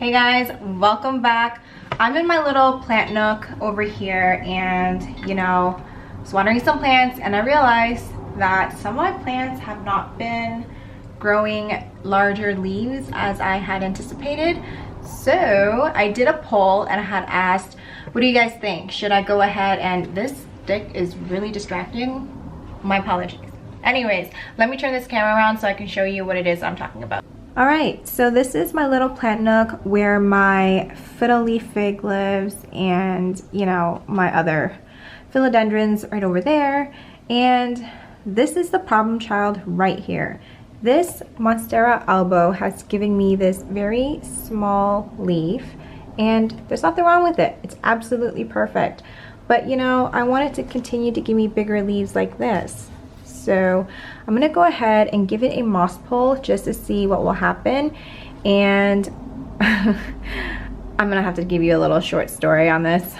Hey guys, welcome back. I'm in my little plant nook over here and was watering some plants and I realized that some of my plants have not been growing larger leaves as I had anticipated. So I did a poll and I had asked, what do you guys think? Should I go ahead and this stick is really distracting? My apologies. Anyways, let me turn this camera around so I can show you what it is I'm talking about. All right, so this is my little plant nook where my fiddle leaf fig lives and, my other philodendrons right over there. And this is the problem child right here. This monstera albo has given me this very small leaf and there's nothing wrong with it. It's absolutely perfect. But, I want it to continue to give me bigger leaves like this. So I'm gonna go ahead and give it a moss pull just to see what will happen. And I'm gonna have to give you a little short story on this.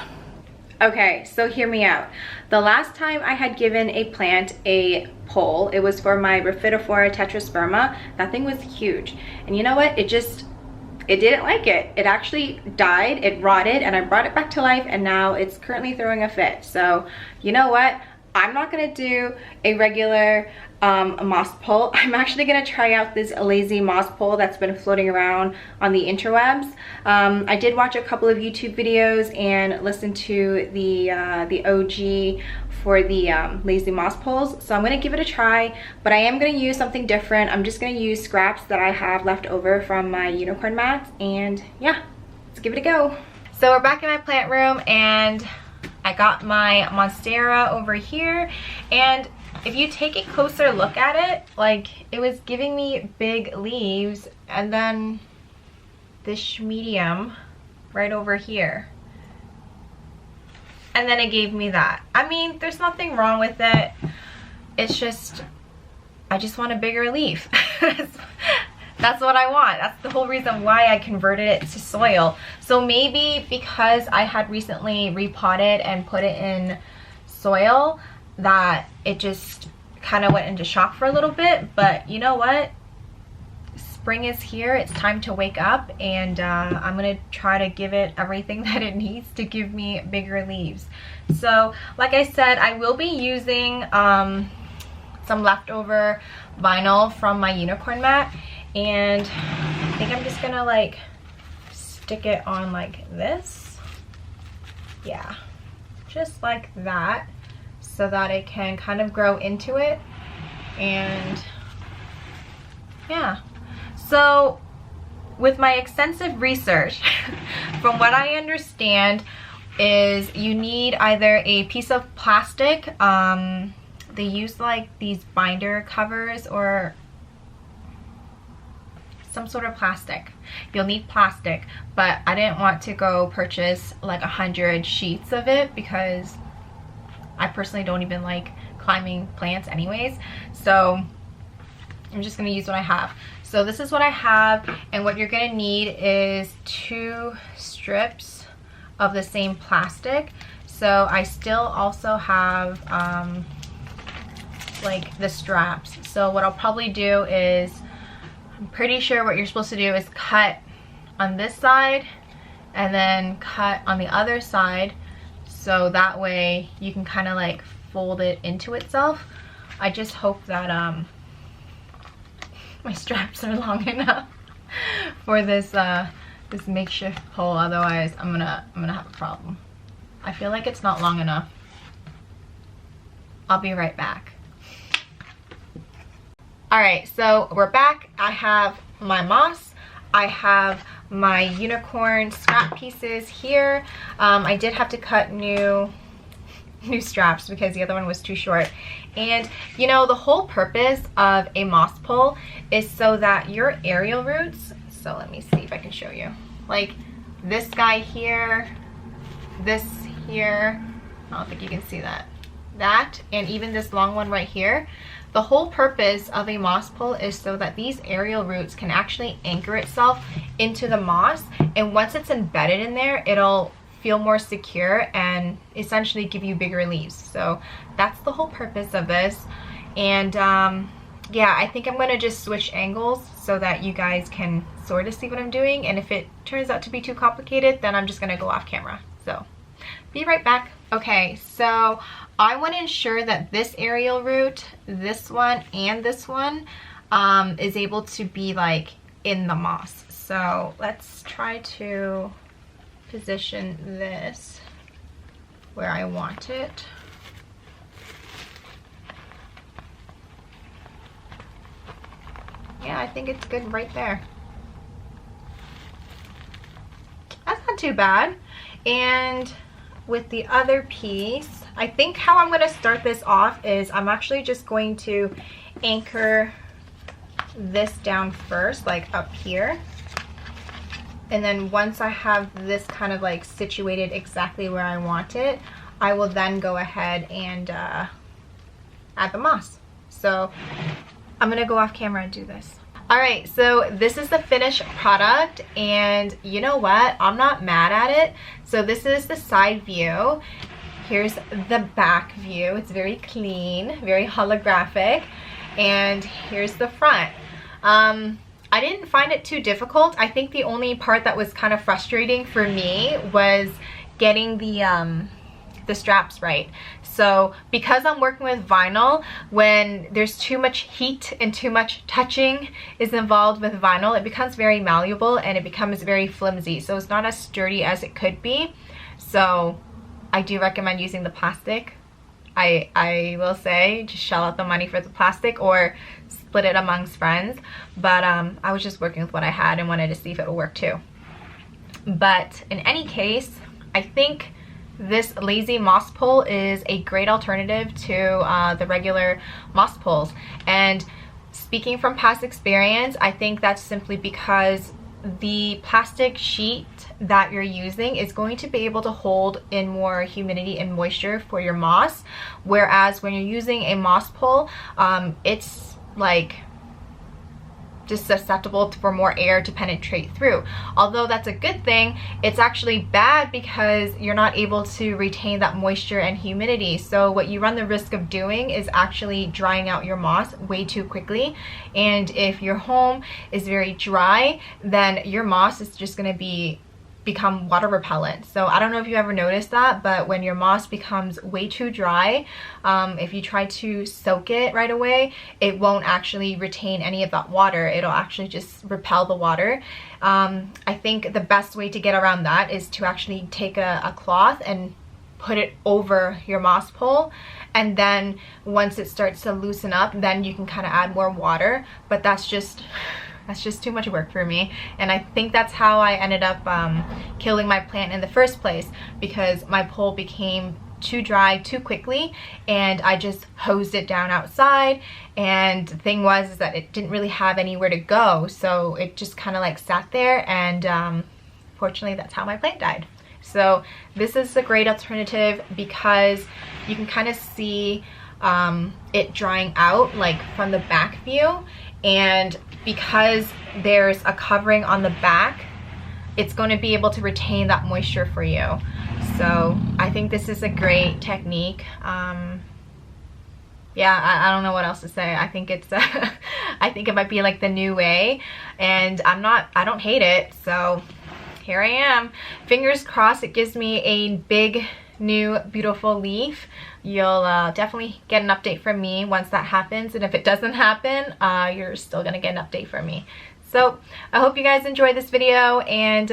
Okay, so hear me out. The last time I had given a plant a pull, it was for my Rhaphidophora tetrasperma. That thing was huge. And you know what? It didn't like it. It actually died, it rotted, and I brought it back to life and now it's currently throwing a fit. So you know what? I'm not gonna do a regular moss pull. I'm actually gonna try out this lazy moss pull that's been floating around on the interwebs. I did watch a couple of YouTube videos and listen to the OG for the lazy moss pulls. So I'm gonna give it a try, but I am gonna use something different. I'm just gonna use scraps that I have left over from my unicorn mats, and yeah, let's give it a go. So we're back in my plant room and I got my monstera over here, and if you take a closer look at it, like it was giving me big leaves and then this medium right over here. And then it gave me that. I mean, there's nothing wrong with it. It's just, I just want a bigger leaf. That's what I want. That's the whole reason why I converted it to soil. So maybe because I had recently repotted and put it in soil, that it just kind of went into shock for a little bit. But you know what? Spring is here. It's time to wake up, and I'm gonna try to give it everything that it needs to give me bigger leaves. So like I said, I will be using some leftover vinyl from my unicorn mat, and I think I'm just gonna like stick it on like this. Yeah, just like that, so that it can kind of grow into it. And yeah, so with my extensive research, from what I understand is you need either a piece of plastic, they use like these binder covers or some sort of plastic. You'll need plastic, but I didn't want to go purchase like 100 sheets of it because I personally don't even like climbing plants anyways. So I'm just gonna use what I have. So this is what I have, and what you're gonna need is 2 strips of the same plastic. So I still also have like the straps. So what I'll probably do is, I'm pretty sure what you're supposed to do is cut on this side and then cut on the other side, so that way you can kind of like fold it into itself. I just hope that my straps are long enough for this this makeshift pole, otherwise I'm gonna have a problem. I feel like it's not long enough. I'll be right back. Alright, so we're back. I have my moss. I have my unicorn scrap pieces here. I did have to cut new straps because the other one was too short. And the whole purpose of a moss pole is so that your aerial roots, so let me see if I can show you, like this guy here, this here, I don't think you can see that, and even this long one right here. The whole purpose of a moss pole is so that these aerial roots can actually anchor itself into the moss, and once it's embedded in there, it'll feel more secure and essentially give you bigger leaves. So that's the whole purpose of this. And yeah, I think I'm gonna just switch angles so that you guys can sort of see what I'm doing, and if it turns out to be too complicated, then I'm just gonna go off camera. So be right back. Okay, so I want to ensure that this aerial root, this one, and this one is able to be like in the moss. So let's try to position this where I want it. Yeah, I think it's good right there. That's not too bad. And with the other piece, I think how I'm going to start this off is I'm actually just going to anchor this down first, like up here. And then once I have this kind of like situated exactly where I want it, I will then go ahead and add the moss. So I'm gonna go off camera and do this. All right, so this is the finished product, and you know what? I'm not mad at it. So this is the side view. Here's the back view. It's very clean, very holographic, and here's the front. I didn't find it too difficult. I think the only part that was kind of frustrating for me was getting the straps right. So because I'm working with vinyl, when there's too much heat and too much touching is involved with vinyl, it becomes very malleable and it becomes very flimsy. So it's not as sturdy as it could be. So I do recommend using the plastic. I will say, just shell out the money for the plastic or split it amongst friends. But I was just working with what I had and wanted to see if it would work too. But in any case, I think this lazy moss pole is a great alternative to the regular moss poles. And speaking from past experience, I think that's simply because the plastic sheet that you're using is going to be able to hold in more humidity and moisture for your moss, whereas when you're using a moss pole, it's like just susceptible for more air to penetrate through. Although that's a good thing, it's actually bad because you're not able to retain that moisture and humidity. So what you run the risk of doing is actually drying out your moss way too quickly. And if your home is very dry, then your moss is just going to become water repellent. So I don't know if you ever noticed that, but when your moss becomes way too dry, if you try to soak it right away, it won't actually retain any of that water. It'll actually just repel the water. I think the best way to get around that is to actually take a cloth and put it over your moss pole, and then once it starts to loosen up, then you can kind of add more water. But that's just too much work for me, and I think that's how I ended up killing my plant in the first place, because my pole became too dry too quickly and I just hosed it down outside, and the thing was is that it didn't really have anywhere to go, so it just kind of like sat there, and fortunately that's how my plant died. So this is a great alternative because you can kind of see it drying out like from the back view, and because there's a covering on the back, it's going to be able to retain that moisture for you. So I think this is a great technique. Yeah, I don't know what else to say. I think it's I think it might be like the new way, and I don't hate it. So here I am. Fingers crossed it gives me a big new beautiful leaf. You'll definitely get an update from me once that happens, and if it doesn't happen, you're still gonna get an update from me. So I hope you guys enjoyed this video, and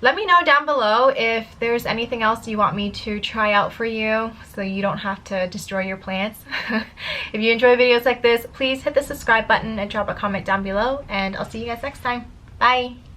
let me know down below if there's anything else you want me to try out for you so you don't have to destroy your plants. If you enjoy videos like this, please hit the subscribe button and drop a comment down below, and I'll see you guys next time. Bye!